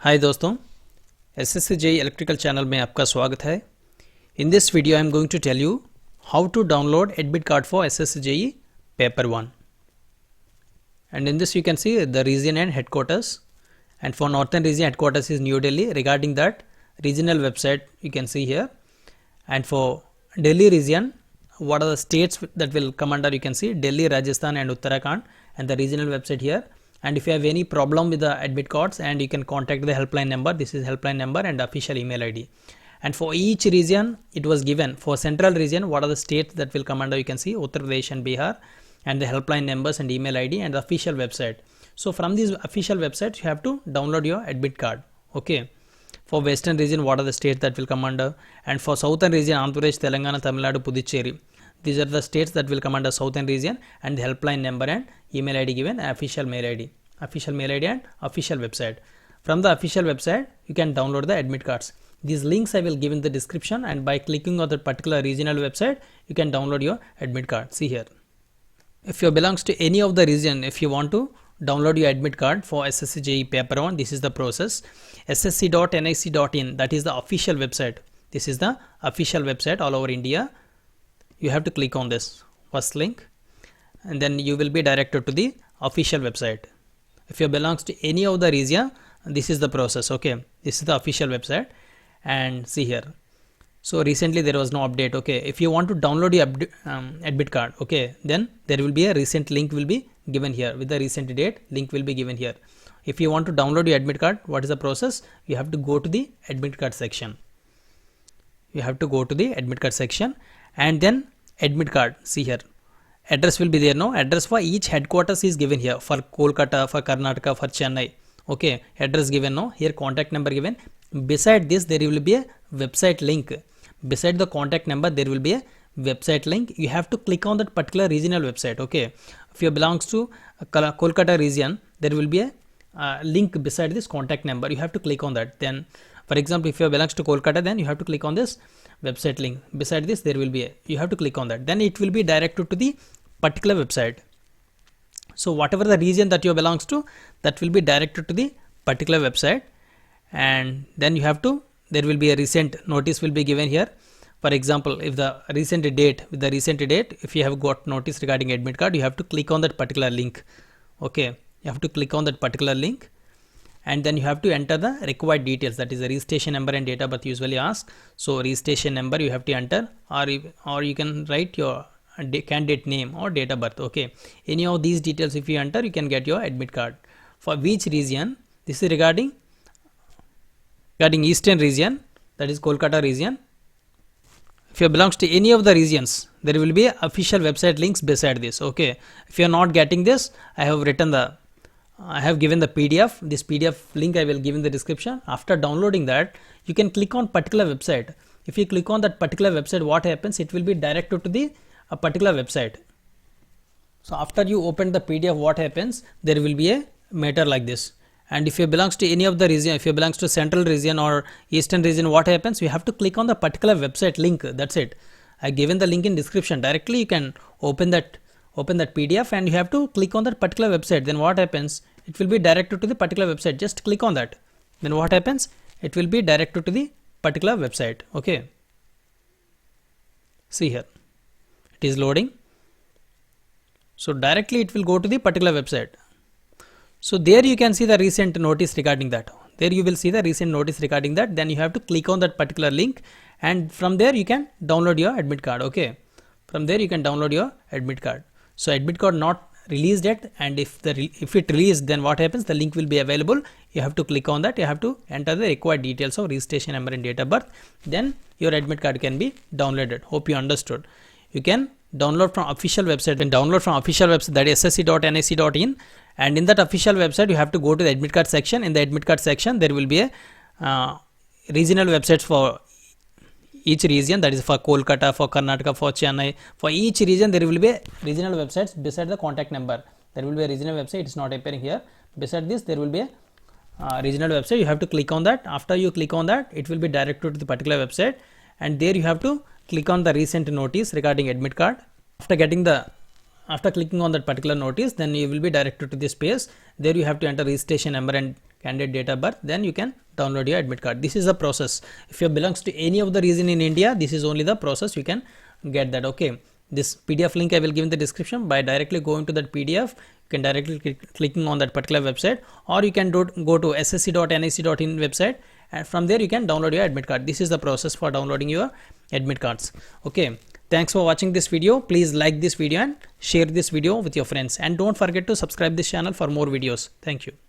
हाय दोस्तों, SSC JEE electrical channel में आपका स्वागत है। In this video I am going to tell you how to download admit card for SSC JEE paper 1 and in this you can see the region and headquarters, and for northern region headquarters is New Delhi. Regarding that regional website you can see here, and for Delhi region what are the states that will come under, you can see Delhi, Rajasthan and Uttarakhand, and the regional website here. And if you have any problem with the admit cards, and you can contact the helpline number. This is helpline number and official email ID. And for each region it was given. For central region what are the states that will come under, you can see Uttar Pradesh and Bihar, and the helpline numbers and email ID and the official website. So from these official websites you have to download your admit card. Okay, for western region what are the states that will come under, and for southern region Andhra Pradesh, Telangana, Tamil Nadu, Puducherry, these are the states that will come under southern region, and the helpline number and email ID given, official mail ID and official website. From the official website you can download the admit cards. These links I will give in the description, and by clicking on the particular regional website you can download your admit card. See here, if you belongs to any of the region, if you want to download your admit card for SSC JEE paper 1, this is the process. ssc.nic.in, that is the official website. This is the official website all over India. You have to click on this first link, and then you will be directed to the official website. If you belongs to any of the region, this is the process. Okay, this is the official website, and see here. So recently there was no update. Okay, if you want to download your admit card, okay, then there will be a recent link will be given here with the recent date. Link will be given here. If you want to download your admit card, what is the process? You have to go to the admit card section. You have to go to the admit card section, and then admit card. See here, address will be there. No address for each headquarters is given here. For Kolkata, for Karnataka, for Chennai. Okay, address given. No, here contact number given. Beside this there will be a website link. Beside the contact number there will be a website link. You have to click on that particular regional website. Okay, if you belongs to Kolkata region, there will be a link beside this contact number. You have to click on that. Then for example, if you belongs to Kolkata, then you have to click on this website link. Beside this there will be a, you have to click on that, then it will be directed to the particular website. So whatever the region that you belongs to, that will be directed to the particular website, and then you have to, there will be a recent notice will be given here. For example, if the recent date, with the recent date, if you have got notice regarding admit card, you have to click on that particular link. Okay, you have to click on that particular link, and then you have to enter the required details, that is the registration number and date of birth usually ask. So registration number you have to enter, or you can write your candidate name or date of birth. Okay, any of these details if you enter, you can get your admit card. For which region? This is regarding eastern region, that is Kolkata region. If you belongs to any of the regions, there will be official website links beside this. Okay, if you are not getting this, I have given the PDF. This PDF link I will give in the description. After downloading that, you can click on particular website. If you click on that particular website, what happens? It will be directed to the a particular website. So after you open the PDF, what happens? There will be a matter like this. And if you belongs to any of the region, if you belongs to central region or eastern region, what happens? You have to click on the particular website link. That's it. I given the link in description. Directly you can open that PDF, and you have to click on that particular website. Then what happens? It will be directed to the particular website. Just click on that. Then what happens? It will be directed to the particular website. Okay. See here, it is loading. So directly it will go to the particular website. So there you can see the recent notice regarding that. There you will see the recent notice regarding that. Then you have to click on that particular link, and from there you can download your admit card. Okay, from there you can download your admit card. So admit card not released yet, and if it released, then what happens? The link will be available. You have to click on that. You have to enter the required details of registration number and date of birth. Then your admit card can be downloaded. Hope you understood. You can download from official website, and download from official website, that is ssc.nic.in, and in that official website you have to go to the admit card section. In the admit card section there will be a regional websites for each region, that is for Kolkata, for Karnataka, for Chennai. For each region there will be regional websites beside the contact number. There will be a regional website. It is not appearing here. Beside this there will be a regional website. You have to click on that. After you click on that, it will be directed to the particular website, and there you have to click on the recent notice regarding admit card. After clicking on that particular notice, then you will be directed to this page. There you have to enter registration number and candidate date of birth, then you can download your admit card. This is the process. If you belongs to any of the region in India, this is only the process you can get that. Okay, this PDF link I will give in the description. By directly going to that PDF, you can directly clicking on that particular website, or you can go to ssc.nic.in website, and from there you can download your admit card. This is the process for downloading your admit cards. Okay, thanks for watching this video. Please like this video and share this video with your friends, and don't forget to subscribe this channel for more videos. Thank you.